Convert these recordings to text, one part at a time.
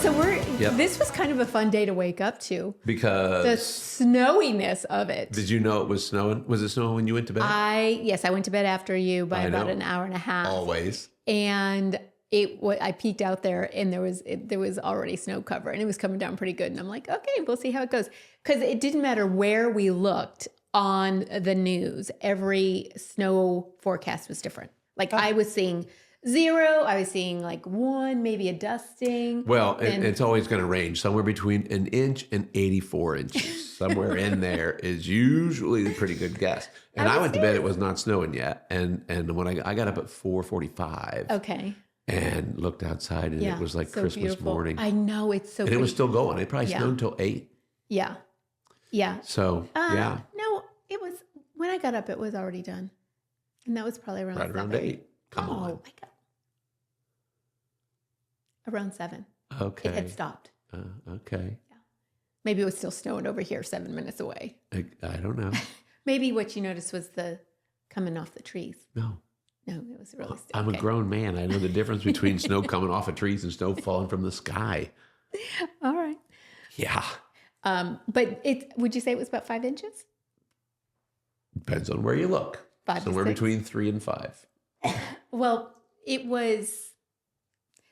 So Yep. this was kind of a fun day to wake up to. Because the snowiness of it. Did you know it was snowing? Was it snowing when you went to bed? Yes, I went to bed after you by about an hour and a half. Always. And I peeked out there and there was already snow cover and it was coming down pretty good. And I'm like, okay, we'll see how it goes. Because it didn't matter where we looked on the news. Every snow forecast was different. Like I was seeing 0, I was seeing like 1, maybe a dusting. Well, it's always going to range somewhere between an inch and 84 inches. Somewhere in there is usually a pretty good guess. And I went to bed, it was not snowing yet. And when I got up at 4:45. Okay. And looked outside and it was like so Christmas beautiful. morning. I know, it's so And pretty. it was still going. It probably snowed until 8. Yeah. Yeah. So, yeah. No, it was, when I got up, it was already done. And that was probably around Right 7. around 8. Come on. Oh, my God. Around 7. Okay. It had stopped. Okay. Yeah. Maybe it was still snowing over here 7 minutes away. I don't know. Maybe what you noticed was the coming off the trees. No. No, it was really still. I'm a grown man. I know the difference between snow coming off of trees and snow falling from the sky. All right. Yeah. But would you say it was about 5 inches? Depends on where you look. 5 to Somewhere 6? between 3 and 5. Well, it was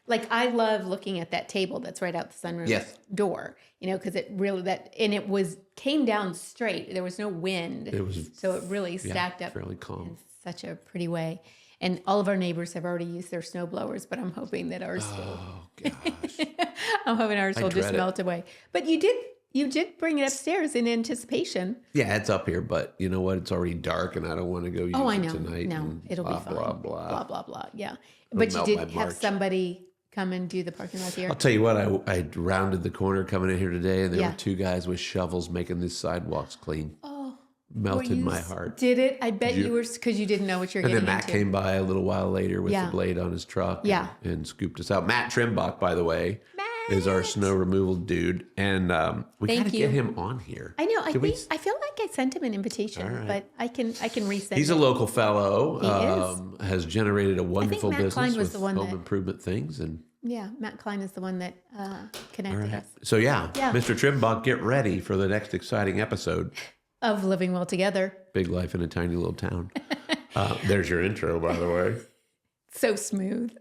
like, I love looking at that table that's right out the sunroom door, because it really, came down straight. There was no wind. So it really stacked up fairly calm. in such a pretty way. And all of our neighbors have already used their snow blowers, but I'm hoping that ours will. Oh, gosh. I'm hoping ours will just dread it. melt away. But you did bring it upstairs in anticipation. Yeah, it's up here, but you know what? It's already dark and I don't want to go use it tonight. No, and it'll blah, be fine. Blah, blah. Blah, blah, blah. Yeah. But you did have somebody come and do the parking lot here. I'll tell you what, I rounded the corner coming in here today and there Yeah. were 2 guys with shovels making these sidewalks clean. Oh. Melted my heart. Did it? I bet you were, because you didn't know what you're And getting then Matt into. came by a little while later with the blade on his truck and scooped us out. Matt Trimbach, by the way, is our snow removal dude. And we got to get him on here. I know. I feel like I sent him an invitation, but I can resend He's it. a local fellow. He is. Has generated a wonderful Matt business Klein was with the one home that- improvement things. And Yeah, Matt Klein is the one that connected us. so, Mr. Trimbach, get ready for the next exciting episode. Of Living Well Together. Big life in a tiny little town. There's your intro, by the way. So smooth.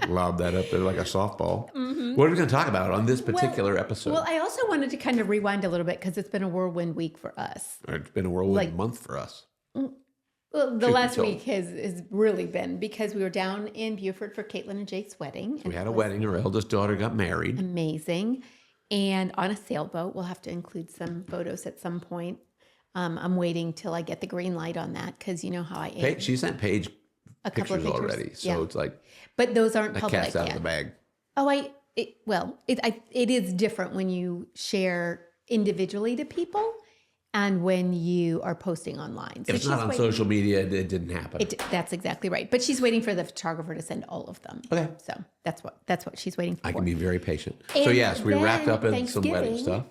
Lob that up there like a softball. What are we going to talk about on this particular episode? Well, I also wanted to kind of rewind a little bit because it's been a whirlwind week for us. It's been a whirlwind month for us. Well, the last week has really been because we were down in Beaufort for Caitlin and Jake's wedding. We had a wedding. Our eldest daughter got married. Amazing. And on a sailboat, we'll have to include some photos at some point. I'm waiting till I get the green light on that because you know how I am. She sent Paige a couple of pictures pictures already. So it's like but those aren't the public cat's out yet. of the bag. Oh, it is different when you share individually to people and when you are posting online. So If it's not on social media, it didn't happen. That's exactly right. But she's waiting for the photographer to send all of them. Okay. So that's what she's waiting for. I can be very patient. And so yes, we wrapped then up in some wedding Thanksgiving.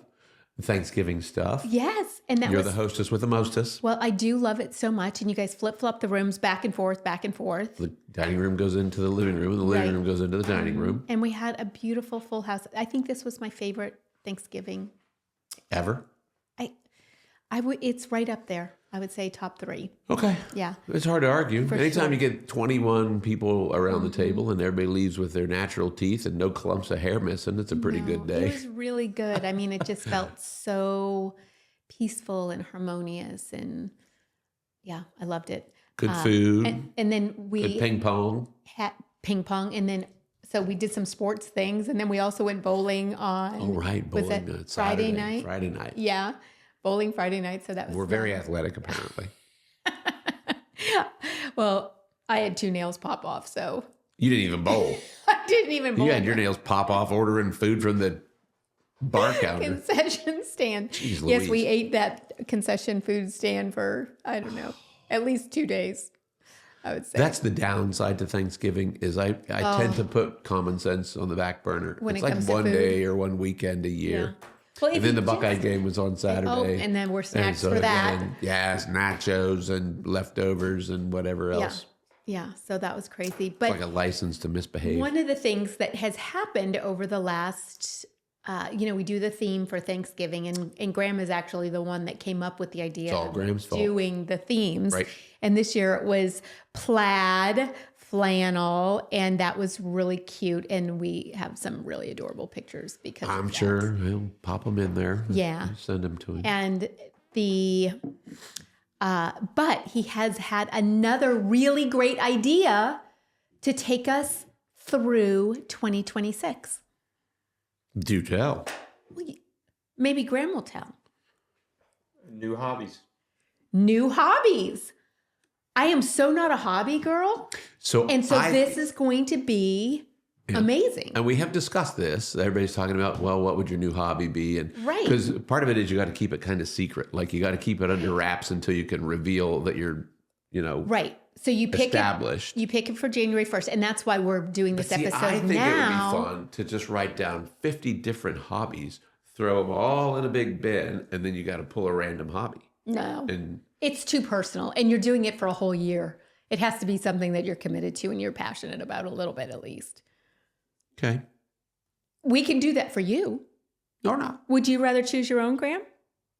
Thanksgiving stuff. Yes. And You're the hostess with the mostest. Well, I do love it so much. And you guys flip-flop the rooms back and forth, back and forth. The dining room goes into the living room, and the living room goes into the dining room. And we had a beautiful full house. I think this was my favorite Thanksgiving. Ever? It's right up there. I would say top 3. Okay. Yeah. It's hard to argue. Anytime sure. you get 21 people around the table and everybody leaves with their natural teeth and no clumps of hair missing, it's a pretty good day. It was really good. I mean, it just felt so peaceful and harmonious. And yeah, I loved it. Good food. And then good ping pong. had ping pong. And then, so we did some sports things. And then we also went bowling on. Oh, right. Bowling. Was that Friday night? Friday night. Yeah. Bowling Friday night. So that was We're very athletic, apparently. Well, I had 2 nails pop off. So You didn't even bowl. I didn't even bowl. You had your nails pop off ordering food from the bar counter. Concession stand. Jeez Yes, Louise. we ate that concession food stand for, I don't know, at least 2 days, I would say. That's the downside to Thanksgiving is I tend to put common sense on the back burner. When it's it like comes to one food. day or one weekend a year. Yeah. Well, if And then you the Buckeye just- game was on Saturday. Oh, and then we're snacks so for that. again, yes, nachos and leftovers and whatever else. Yeah, so that was crazy. But It's like a license to misbehave. one of the things that has happened over the last, we do the theme for Thanksgiving, and Graham is actually the one that came up with the idea It's all Graham's of fault. doing the themes. Right. And this year it was plaid, flannel, and that was really cute. And we have some really adorable pictures because I'm of that. sure he'll pop them in there. Yeah. Send them to him. And but he has had another really great idea to take us through 2026. Do tell. Maybe Graham will tell. New hobbies. New hobbies. I am so not a hobby girl. So This is going to be amazing. And we have discussed this. Everybody's talking about, well, what would your new hobby be? And Right. Because part of it is you got to keep it kind of secret. Like you got to keep it under wraps until you can reveal that you're, Right. So you pick established. You pick it for January 1st, and that's why we're doing this episode I think now. it would be fun to just write down 50 different hobbies, throw them all in a big bin, and then you got to pull a random hobby. No. And It's too personal, and you're doing it for a whole year. It has to be something that you're committed to and you're passionate about a little bit at least. okay, We can do that for you. or not. Would you rather choose your own, Graham?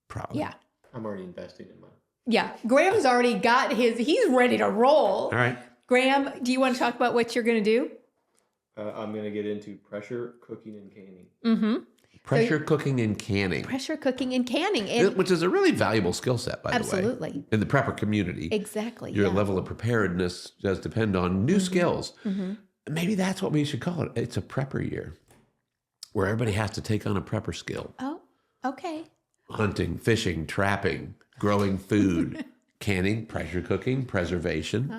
Probably. Yeah. I'm already investing in mine. Yeah. Graham's already got he's ready to roll. All right. Graham, do you want to talk about what you're going to do? I'm going to get into pressure cooking and canning. Mm-hmm. Pressure cooking and canning, Pressure cooking and canning. And which is a really valuable skill set, by the way. absolutely. In the prepper community. Exactly. Your yeah. level of preparedness does depend on new skills. Mm-hmm. Maybe that's what we should call it. It's a prepper year where everybody has to take on a prepper skill. Oh, okay. Hunting, fishing, trapping, growing food, canning, pressure cooking, preservation,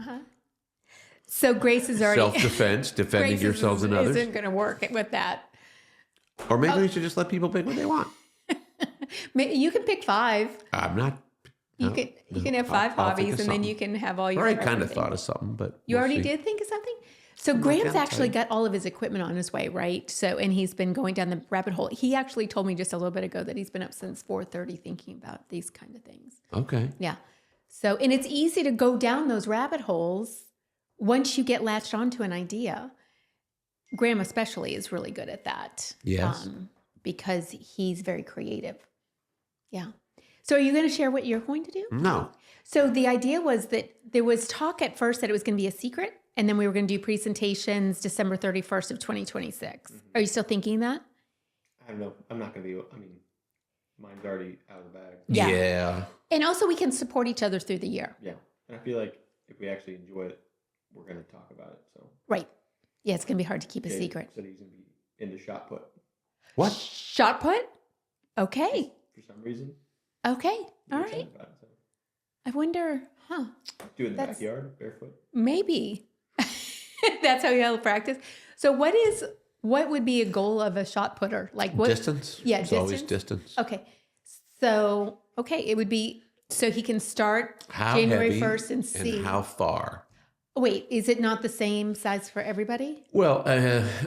So Grace is already self-defense, defending Grace yourselves and others. isn't going to work with that. Or maybe we should just let people pick what they want. You can pick 5. I'm not. You can have 5 I'll think hobbies, of and then something. you can have all I your. already kind of everything. thought of something, but You we'll already see. did think of something? So Graham's gonna actually tell got all of his equipment on his way, right? So, and he's been going down the rabbit hole. He actually told me just a little bit ago that he's been up since 4:30 thinking about these kind of things. Okay. Yeah. So, and it's easy to go down those rabbit holes once you get latched onto an idea. Graham especially is really good at that. Yes. Because he's very creative. Yeah. So are you going to share what you're going to do? No. So the idea was that there was talk at first that it was going to be a secret, and then we were going to do presentations December 31st of 2026. Are you still thinking that? I don't know. I'm not going to be, mine's already out of the bag. Yeah. Yeah. And also we can support each other through the year. Yeah. And I feel like if we actually enjoy it, we're going to talk about it. So Right. Yeah, it's going to be hard to keep a Jay secret. said he's going to be into shot put What? Shot put? Okay. for some reason. Okay. I'm All excited right. about it, so. I wonder, Do it in the That's- backyard, barefoot. maybe. That's how you'll practice. So what would be a goal of a shot putter? Like what? Distance? Yeah, It's always distance. distance. Okay. So, it would be, so he can start How January heavy 1st and see. how far? Wait, is it not the same size for everybody? Well,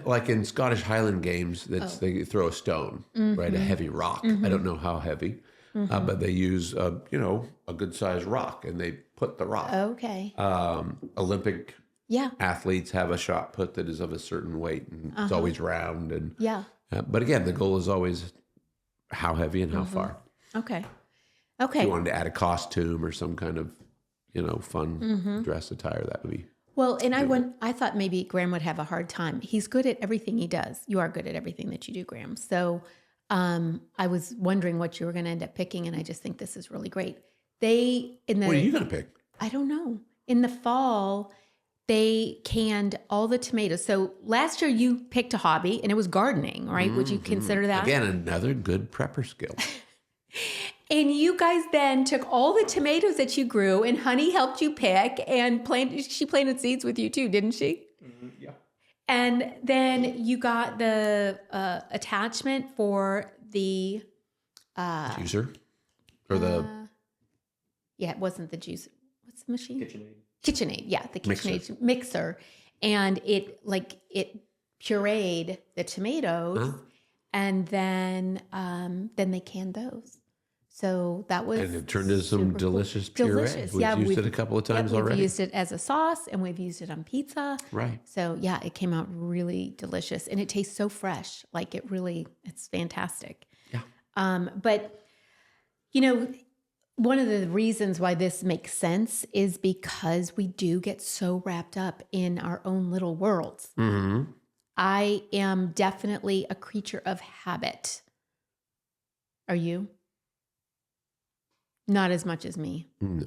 like in Scottish Highland games, they throw a stone, right? A heavy rock. I don't know how heavy, but they use a good sized rock, and they put the rock. Okay. Olympic Yeah. athletes have a shot put that is of a certain weight, and it's always round. And Yeah. but again, the goal is always how heavy and how far. Okay. If Okay. you wanted to add a costume or some kind of fun dress attire, that would be. Well, and I thought maybe Graham would have a hard time. He's good at everything he does. You are good at everything that you do, Graham. So I was wondering what you were going to end up picking, and I just think this is really great. What are you going to pick? I don't know. In the fall, they canned all the tomatoes. So last year you picked a hobby, and it was gardening, right? Would you consider that? Again, another good prepper skill. And you guys then took all the tomatoes that you grew, and Honey helped you pick, and she planted seeds with you too, didn't she? Yeah. And then you got the attachment for the Juicer? Or the yeah, it wasn't the juice. What's the machine? KitchenAid. KitchenAid. Yeah, the KitchenAid mixer. And it pureed the tomatoes, and then they canned those. So that was And it turned into some super cool. delicious puree. Delicious. We've used it a couple of times we've already. used it as a sauce, and we've used it on pizza. Right. So yeah, it came out really delicious, and it tastes so fresh. Like it's fantastic. Yeah. But you know, one of the reasons why this makes sense is because we do get so wrapped up in our own little worlds. Mm-hmm. I am definitely a creature of habit. Are you? Not as much as me. No.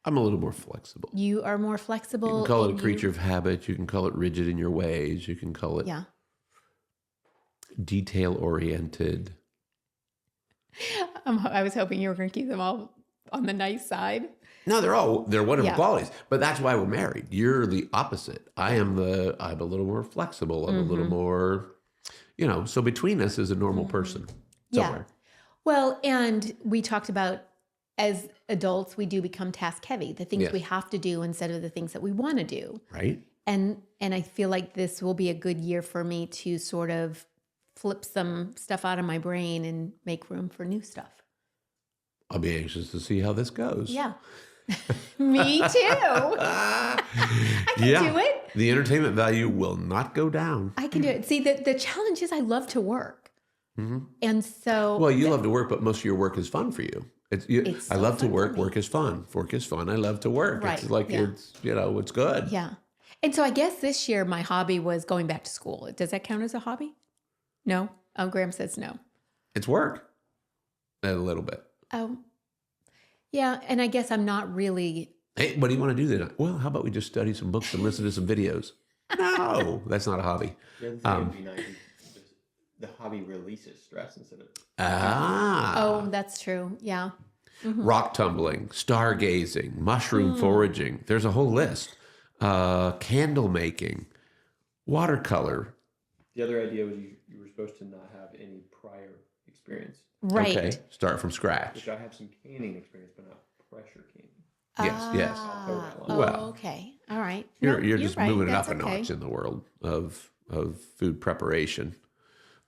I'm a little more flexible. You are more flexible. You can call it a creature of habit. You can call it rigid in your ways. You can call it detail-oriented. I was hoping you were going to keep them all on the nice side. No, they're wonderful qualities, but that's why we're married. You're the opposite. I'm a little more flexible. I'm a little more, so between us is a normal person somewhere. Yeah. Well, and we talked about as adults, we do become task heavy, the things we have to do instead of the things that we want to do. Right. And I feel like this will be a good year for me to sort of flip some stuff out of my brain and make room for new stuff. I'll be anxious to see how this goes. Yeah. Me too. I can do it. The entertainment value will not go down. I can do it. See, the challenge is I love to work. Mm-hmm. And so... Well, you love to work, but most of your work is fun for you. It's I love to work. Work is fun. Work is fun. I love to work. Right. It's like, it's good. Yeah. And so I guess this year my hobby was going back to school. Does that count as a hobby? No? Oh, Graham says no. It's work. A little bit. Oh, yeah. And I guess I'm not really... Hey, what do you want to do then? Well, how about we just study some books and listen to some videos? No, that's not a hobby. The other thing would be nice is the hobby releases stress instead of... Oh, that's true. Yeah. Mm-hmm. Rock tumbling, stargazing, mushroom foraging. There's a whole list. Candle making, watercolor. The other idea was you were supposed to not have any prior experience. Right. Okay, start from scratch. Which I have some canning experience, but not pressure canning. Yes. Well, okay. All right. You're just right. moving it That's up a okay. notch in the world of food preparation.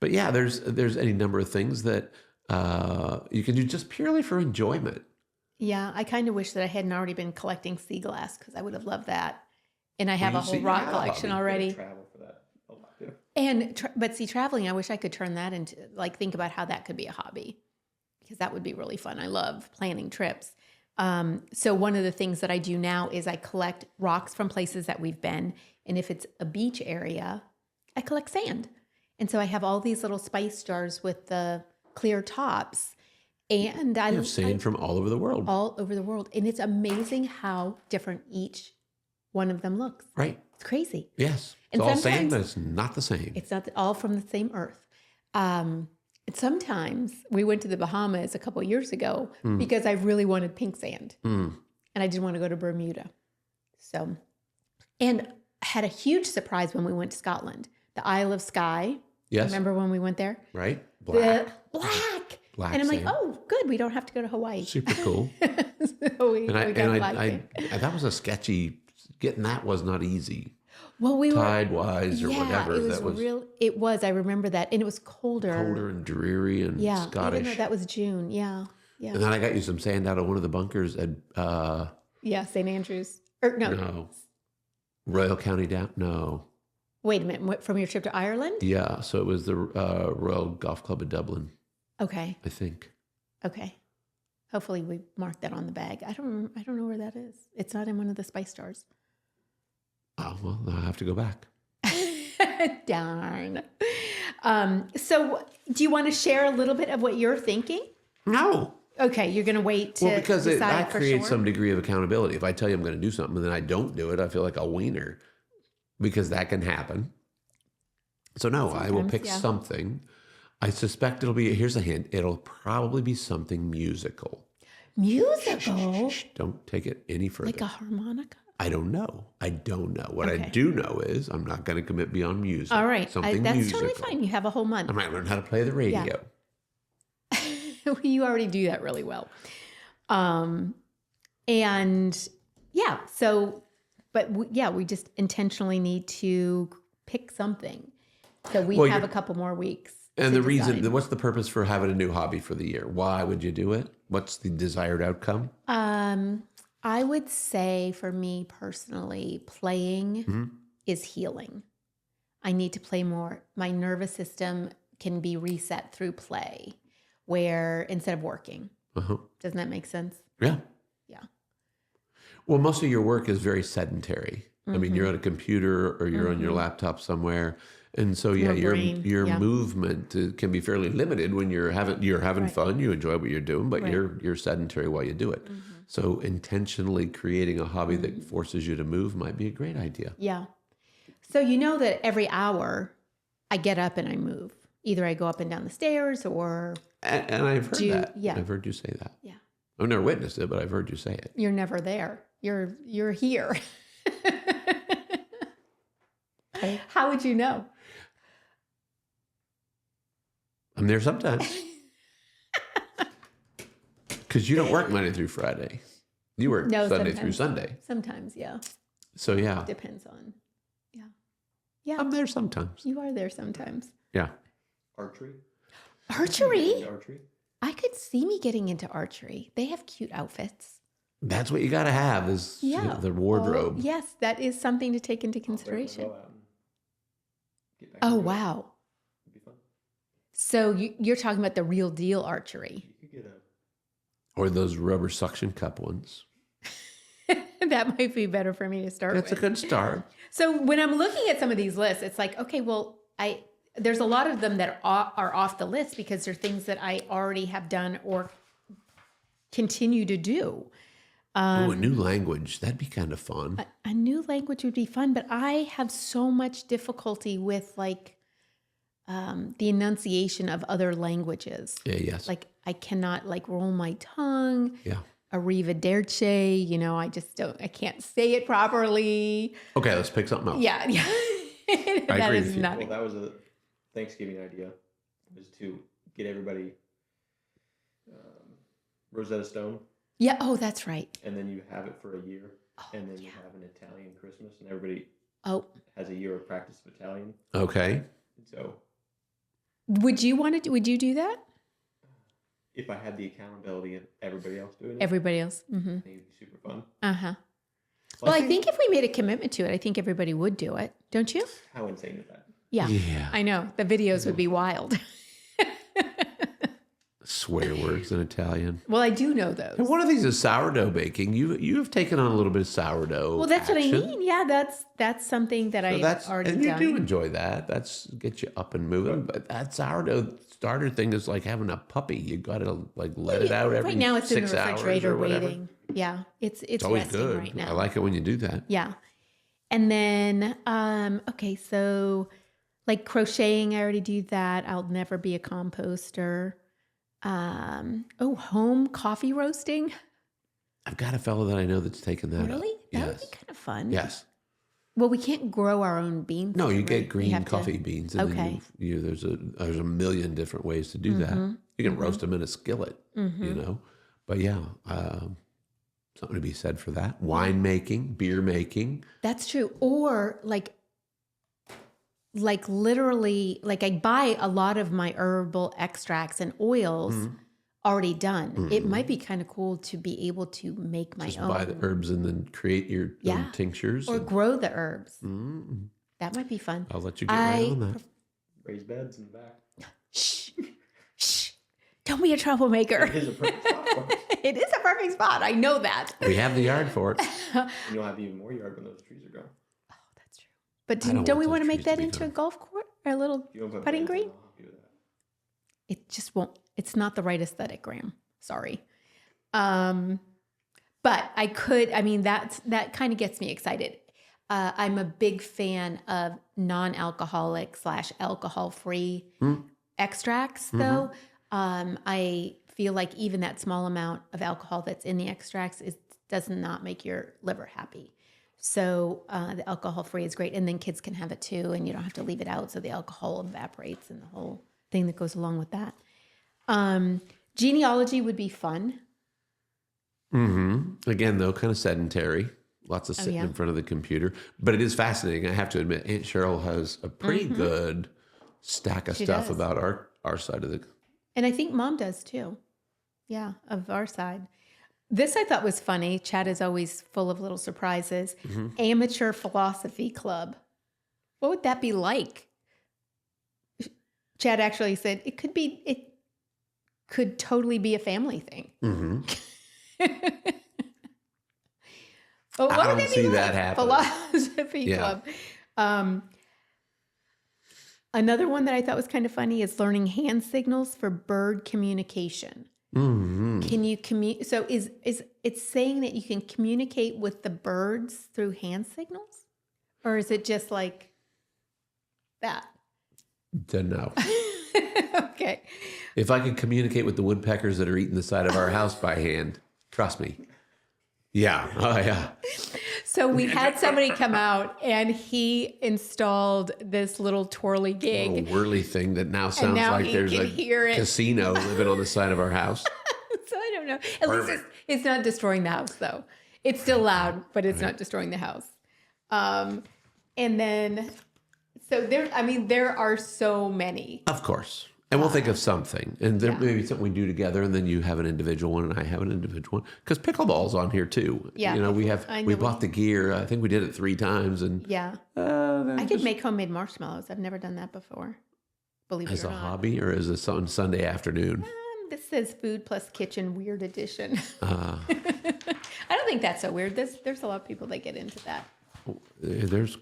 But yeah, there's any number of things that you can do just purely for enjoyment. Yeah, I kind of wish that I hadn't already been collecting sea glass because I would have loved that. And I have a whole rock collection already. Travel for that a lot too. But see, traveling, I wish I could turn that into, like, think about how that could be a hobby, because that would be really fun. I love planning trips. So one of the things that I do now is I collect rocks from places that we've been. And if it's a beach area, I collect sand. And so I have all these little spice jars with the clear tops. And I have sand from all over the world. All over the world. And it's amazing how different each one of them looks. Right. It's crazy. Yes. It's And all sand, sometimes- but it's not the same. It's not all from the same earth. Sometimes we went to the Bahamas a couple of years ago because I really wanted pink sand. And I didn't want to go to Bermuda. So, and had a huge surprise when we went to Scotland. The Isle of Skye. Yes. Remember when we went there? Right? Black. Black And I'm sand. like, oh, good. We don't have to go to Hawaii. Super cool. So we got black sand. That was a sketchy, getting that was not easy. Well, we were Tide-wise or whatever. It was real. It was. I remember that, and it was colder and dreary and Scottish. Even though that was June. Yeah. And then I got you some sand out of one of the bunkers at St. Andrews. Or no, Royal County down. No. Wait a minute. From your trip to Ireland? Yeah. So it was the Royal Golf Club of Dublin. Okay. I think. Okay. Hopefully we marked that on the bag. I don't know where that is. It's not in one of the spice jars. Oh, well, I'll have to go back. Darn. So do you want to share a little bit of what you're thinking? No. Okay, you're going to wait to because decide that for creates sure? some degree of accountability. If I tell you I'm going to do something and then I don't do it, I feel like a wiener because that can happen. So no, I will pick something. I suspect it'll be, here's a hint, it'll probably be something musical. Musical? Shh, don't take it any further. Like a harmonica? I don't know. What I do know is I'm not going to commit beyond music. All right. Something that's musical. totally fine. You have a whole month. I might learn how to play the radio. You already do that really well. And yeah, so, but we just intentionally need to pick something. So we have a couple more weeks. And to the reason, decide. what's the purpose for having a new hobby for the year? Why would you do it? What's the desired outcome? I would say for me personally, playing is healing. I need to play more. My nervous system can be reset through play, where instead of working. Doesn't that make sense? Yeah. Yeah. Well, most of your work is very sedentary. I mean, you're on a computer or you're on your laptop somewhere. And so, yeah, your movement can be fairly limited when you're having fun. You enjoy what you're doing, but you're sedentary while you do it. So intentionally creating a hobby that forces you to move might be a great idea. Yeah. So you know that every hour I get up and I move. Either I go up and down the stairs or... And I've heard that. Yeah. I've heard you say that. Yeah. I've never witnessed it, but I've heard you say it. You're never there. You're here. How would you know? I'm there sometimes. Because you don't work Monday through Friday. You work Sunday through Sunday. Sometimes, yeah. So, yeah. Depends on, yeah. I'm there sometimes. You are there sometimes. Yeah. Archery? Archery? Archery? I could see me getting into archery. They have cute outfits. That's what you got to have is the wardrobe. Oh, yes, that is something to take into consideration. Oh, wow. It'd be fun. So you're talking about the real deal archery. You could get Or those rubber suction cup ones. That might be better for me to start That's with. a good start. So when I'm looking at some of these lists, it's like, okay, well, there's a lot of them that are off the list because they're things that I already have done or continue to do. A new language. That'd be kind of fun. A new language would be fun, but I have so much difficulty with like the enunciation of other languages. Yeah, yes. Like I cannot like roll my tongue. Yeah. Arrivederci, I can't say it properly. Okay, let's pick something else. Yeah. I That agree is with you. not Well, that was a Thanksgiving idea, was to get everybody Rosetta Stone. Yeah. Oh, that's right. And then you have it for a year. And then you have an Italian Christmas, and everybody has a year of practice of Italian. Okay. And so Would you do that? if I had the accountability of everybody else doing it, Everybody else. I think it'd be super fun. Uh-huh. Well, I think if we made a commitment to it, I think everybody would do it. Don't you? How insane is that? Yeah. Yeah. I know. The videos would be wild. Swear words in Italian. Well, I do know those. And one of these is sourdough baking. You have taken on a little bit of sourdough. Well, that's action. what I mean. Yeah, that's something that I've already and done. you do enjoy that. That's get you up and moving. But that sourdough starter thing is like having a puppy. You got to like let it out every right now. It's in the 6 hours refrigerator or whatever. waiting. Yeah, it's Always resting good. right now. I like it when you do that. Yeah, and then okay, so like crocheting, I already do that. I'll never be a composter. Home coffee roasting. I've got a fellow that I know that's taken that up. Really? That Yes. would be kind of fun. Yes. Well, we can't grow our own beans. No, you right? get We green have to- coffee beans, and then there's a million different ways to do that. You can roast them in a skillet, But yeah, something to be said for that. Wine making, beer making. That's true. Or like literally, like I buy a lot of my herbal extracts and oils already done. It might be kind of cool to be able to make my Just own. buy the herbs and then create your own tinctures. Or grow the herbs. Mm. That might be fun. I'll let you get right on that. Raised beds in the back. Shh. Shh. Don't be a troublemaker. It is a perfect spot for it. It is a perfect spot. I know that. We have the yard for it. And you'll have even more yard when those trees are gone. Oh, that's true. But I don't don't we want want to those make trees to that be into a gone. golf court or a little You don't put putting beds in, green? I'll help you with that. It just won't. It's not the right aesthetic, Graham. Sorry. But I could. I mean, that kind of gets me excited. I'm a big fan of non-alcoholic / alcohol-free extracts, though. I feel like even that small amount of alcohol that's in the extracts does not make your liver happy. So the alcohol-free is great, and then kids can have it too, and you don't have to leave it out, so the alcohol evaporates and the whole thing that goes along with that. Genealogy would be fun. Again, though, kind of sedentary. Lots of sitting in front of the computer. But it is fascinating. I have to admit, Aunt Cheryl has a pretty good stack of She stuff does. about our side of the. And I think Mom does too. Yeah, of our side. This I thought was funny. Chad is always full of little surprises. Amateur philosophy club. What would that be like? Chad actually said it could totally be a family thing. Mm-hmm. But what I would don't see that happening. Philosophy club. Another one that I thought was kind of funny is learning hand signals for bird communication. Mm-hmm. Can you So is it's saying that you can communicate with the birds through hand signals, or is it just like that? Don't know. Okay. If I could communicate with the woodpeckers that are eating the side of our house by hand, trust me. Yeah. Oh, yeah. So we had somebody come out and he installed this little twirly gig. Little whirly thing that now sounds like there's a casino living on the side of our house. So I don't know. At least it's not destroying the house, though. It's still loud, but it's not destroying the house. And then, so there are so many. Of course. And we'll think of something. And there may be something we do together, and then you have an individual one, and I have an individual one. Because pickleball's on here, too. Yeah. You know, we bought the gear. I think we did it 3 times. And Yeah. I could make homemade marshmallows. I've never done that before. Believe it or not. As a hobby, or as a Sunday afternoon? This says food plus kitchen weird edition. I don't think that's so weird. There's a lot of people that get into that.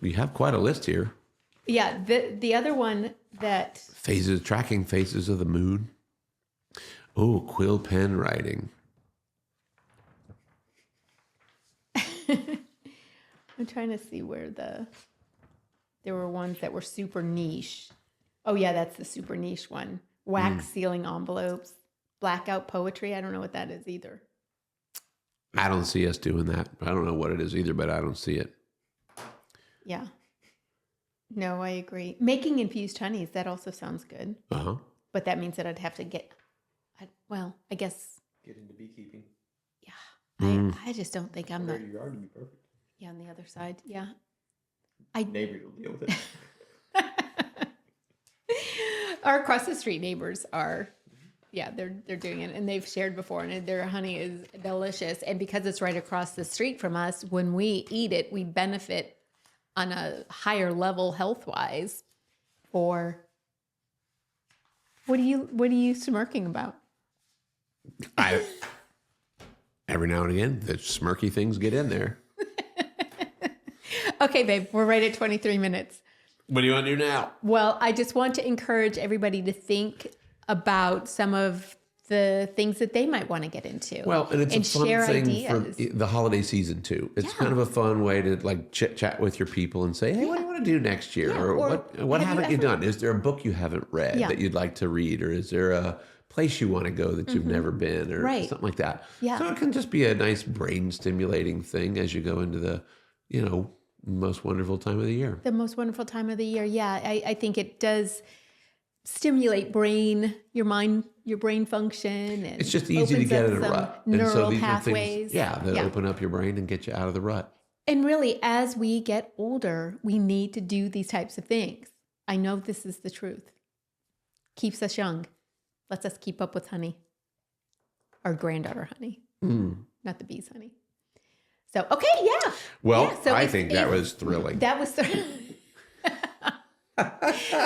We have quite a list here. Yeah. The other one that... Tracking phases of the moon. Oh, quill pen writing. I'm trying to see where there were ones that were super niche. Oh yeah, that's the super niche one. Wax sealing envelopes, blackout poetry. I don't know what that is either. I don't see us doing that. I don't know what it is either, but I don't see it. Yeah. No, I agree. Making infused honeys, that also sounds good. Uh-huh. But that means that I'd have to I guess. Get into beekeeping. Yeah. I just don't think I'm Your yard would be perfect. Yeah, on the other side. Yeah. Neighbor will deal with it. Our across the street neighbors are, they're doing it, and they've shared before, and their honey is delicious. And because it's right across the street from us, when we eat it, we benefit on a higher level health-wise. Or what are you smirking about? Every now and again, the smirky things get in there. Okay, babe, we're right at 23 minutes. What do you want to do now? Well, I just want to encourage everybody to think about some of the things that they might want to get into. Well, and it's a fun share thing ideas. for the holiday season too. It's kind of a fun way to like chit chat with your people and say, "Hey, what do you want to do next year? Or what haven't you done? Is there a book you haven't read that you'd like to read, or is there a place you want to go that you've never been, or something like that?" Yeah. So it can just be a nice brain stimulating thing as you go into the, most wonderful time of the year. The most wonderful time of the year. Yeah, I think it does stimulate your brain function. And it's just easy to get in a rut. Neural these pathways. Are things, that open up your brain and get you out of the rut. And really, as we get older, we need to do these types of things. I know this is the truth. Keeps us young. Lets us keep up with honey. Our granddaughter honey. Not the bees honey. So, okay, yeah. Well, so I think that was thrilling. That was thrilling.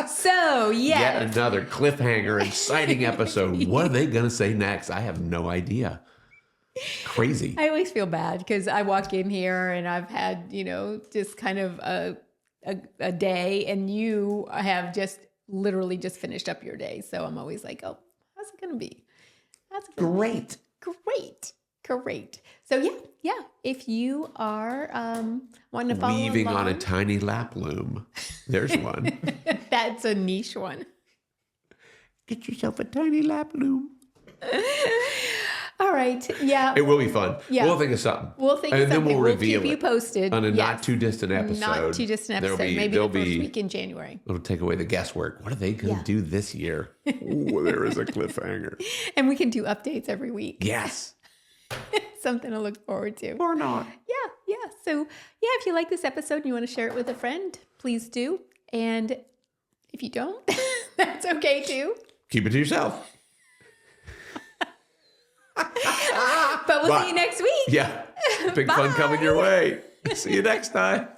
So, yeah. Yet another cliffhanger, exciting episode. What are they going to say next? I have no idea. Crazy. I always feel bad because I walk in here and I've had, just kind of a day, and you have just literally just finished up your day. So I'm always like, oh, how's it going to be? That's great. Great. So yeah. If you are wanting to follow weaving along, on a tiny lap loom, there's one. That's a niche one. Get yourself a tiny lap loom. All right. Yeah. It will be fun. Yeah. We'll think of something. And then we'll reveal keep you posted on a not too distant episode. Not too distant episode. Maybe the first week in January. It'll take away the guesswork. What are they going to do this year? Oh, there is a cliffhanger. And we can do updates every week. Yes. Something to look forward to. Or not. Yeah. So, if you like this episode and you want to share it with a friend, please do. And if you don't, That's okay too. Keep it to yourself. But we'll see you next week. Yeah. Big fun coming your way. See you next time.